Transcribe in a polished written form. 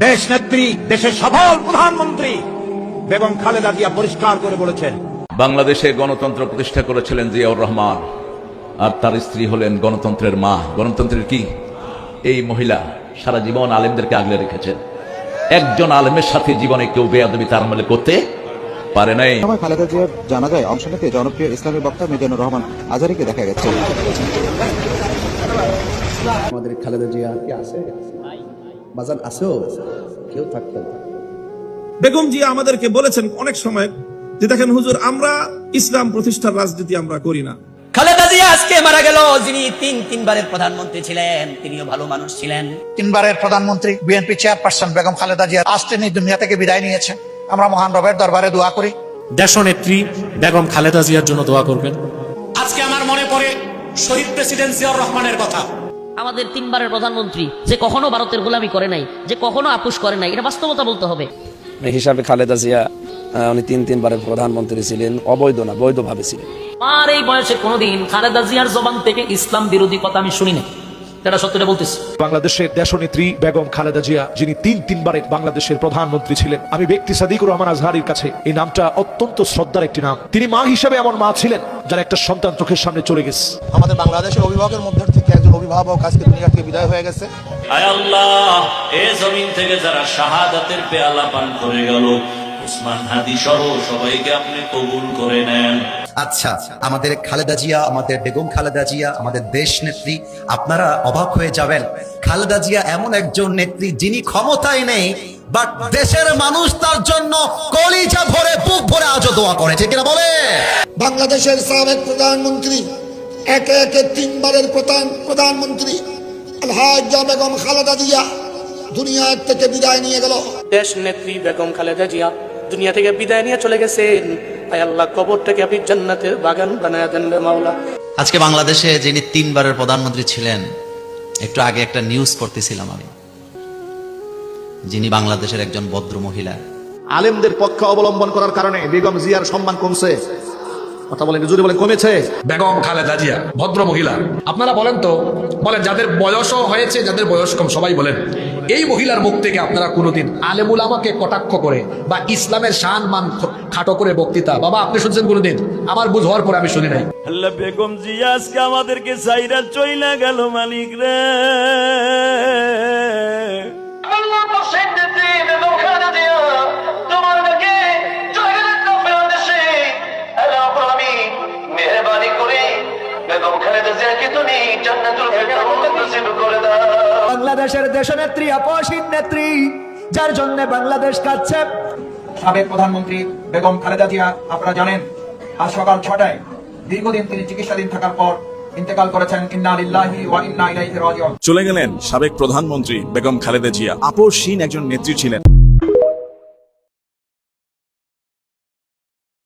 দেশ নেত্রী, দেশের সফল প্রধানমন্ত্রী বেগম খালেদা জিয়া পরিষ্কার করে বলেছেন, বাংলাদেশে গণতন্ত্র প্রতিষ্ঠা করেছিলেন জিয়াউর রহমান, আর তার স্ত্রী হলেন গণতন্ত্রের মা। গণতন্ত্রের কি? এই মহিলা সারা জীবন আলেমদেরকে আগলে রেখেছেন। একজন আলেমের সাথে জীবনে কেউ বেয়াদবি তার আমলে করতে পারে নাই। সময় খালেদা জিয়ার জানাজায় অংশ নিতে জনপ্রিয় ইসলামী বক্তা মিজানুর রহমান আজহারীকে দেখা গেছে। আমাদের খালেদা জিয়া কি আছে? বাজার আছেও, কেউ থাকতে না। বেগম জিয়া আমাদেরকে বলেছেন অনেক সময় যে দেখেন হুজুর, আমরা ইসলাম প্রতিষ্ঠার রাজনীতি আমরা করি না। খালেদা জিয়া আজকে মারা গেল, যিনি তিনবারের প্রধানমন্ত্রী ছিলেন, তিনিও ভালো মানুষ ছিলেন। তিনবারের প্রধানমন্ত্রী বিএনপি চেয়ারপারসন বেগম খালেদা জিয়া আজ তিনি দুনিয়া থেকে বিদায় নিয়েছেন। আমরা মহান রবের দরবারে দোয়া করি দেশনেত্রী বেগম খালেদা জিয়ার জন্য দোয়া করবেন। আজকে আমার মনে পড়ে শহীদ প্রেসিডেন্ট জিয়াউর রহমানের কথা। আমাদের তিনবারের প্রধানমন্ত্রী যে কখনো ভারতের গোলামি করে নাই, যে কখনো আপোষ করে নাই, এটা বাস্তবতা বলতে হবে। হিসাবে খালেদা জিয়া উনি তিনবারের প্রধানমন্ত্রী ছিলেন, অবৈধ না, বৈধভাবে ছিলেন। আর এই বয়সে কোনোদিন খালেদা জিয়ার জবান থেকে ইসলাম বিরোধী কথা আমি শুনি না, এটা সত্যটা বলতেছি। বাংলাদেশের দেশনেত্রী বেগম খালেদা জিয়া, যিনি তিনবারের বাংলাদেশের প্রধানমন্ত্রী ছিলেন, আমি ব্যক্তি সাদিকুর রহমান আজহারীর কাছে এই নামটা অত্যন্ত শ্রদ্ধার একটি নাম। তিনি মা হিসেবে এমন মা ছিলেন যার একটা সন্তান চোখের সামনে চলে গেছে। আমাদের বাংলাদেশের অভিভাবকের মধ্যে থেকে একজন অভিভাবক আজকে দুনিয়া থেকে বিদায় হয়ে গেছে। আয় আল্লাহ, এই জমিন থেকে যারা শাহাদাতের পেয়ালা পান করে গেল, উসমান হাদি সহ সবাইকে আপনি কবুল করে নেন। আচ্ছা, আমাদের খালেদা জিয়া, আমাদের বেগম খালেদা জিয়া, আমাদের দেশ নেত্রী, আপনারা অবাক হয়ে যাবেন। খালেদা জিয়া এমন একজন নেত্রী যিনি ক্ষমতায় নেই, বাট দেশের মানুষ তার জন্য কলিজা ভরে বুক ভরে আজও দোয়া করে, ঠিক কিনা বলে? বাংলাদেশের সাবেক প্রধানমন্ত্রী, একে একে তিনবারের প্রধানমন্ত্রী আলহাজ্জা বেগম খালেদা জিয়া দুনিয়া থেকে বিদায় নিয়ে গেল। দেশ নেত্রী বেগম খালেদা জিয়া দুনিয়া থেকে বিদায় নিয়ে চলে গেছেন। আয় আল্লাহ, কবরটাকে আপনি জান্নাতের বাগান বানায় দেন রে মাওলা। আজকে বাংলাদেশে যিনি তিনবারের প্রধানমন্ত্রী ছিলেন, একটু আগে একটা নিউজ পড়তেছিলাম আমি, যিনি বাংলাদেশের একজন ভদ্র মহিলা। আলেমদের পক্ষ অবলম্বন করার কারণে বেগম জিয়ার সম্মান কমছে। কথা বলেন, জোরে বলেন, কমেছে। বেগম খালেদা জিয়া ভদ্র মহিলা। আপনারা বলেন তো, বলেন যাদের বয়সও হয়েছে, যাদের বয়স কম, সবাই বলেন এই মহিলার মুখ থেকে আপনারা কোনোদিন আলেমুল আমাকে কটাক্ষ করে বা ইসলামের শান মান খাটো করে বক্তৃতা, বাবা আপনি শুনছেন কোনোদিন? আমার বুঝ হওয়ার পরে আমি শুনি নাই। আল্লাহ, বেগম জিয়া আজকে আমাদেরকে সাইরা চইলা গেল মালিক রে। বাংলাদেশের দেশনেত্রী, আপসহীন নেত্রী, যার জন্য বাংলাদেশ কাঁদছে। সাবেক প্রধানমন্ত্রী বেগম খালেদা জিয়া, আপনারা জানেন, আজ সকাল 6টায় দীর্ঘদিন তিনি চিকিৎসাধীন থাকার পর ইন্তেকাল করেছেন। ইন্না লিল্লাহি ওয়া ইন্না ইলাইহি রাজিউন। চলে গেলেন সাবেক প্রধানমন্ত্রী বেগম খালেদা জিয়া, আপসহীন একজন নেত্রী ছিলেন।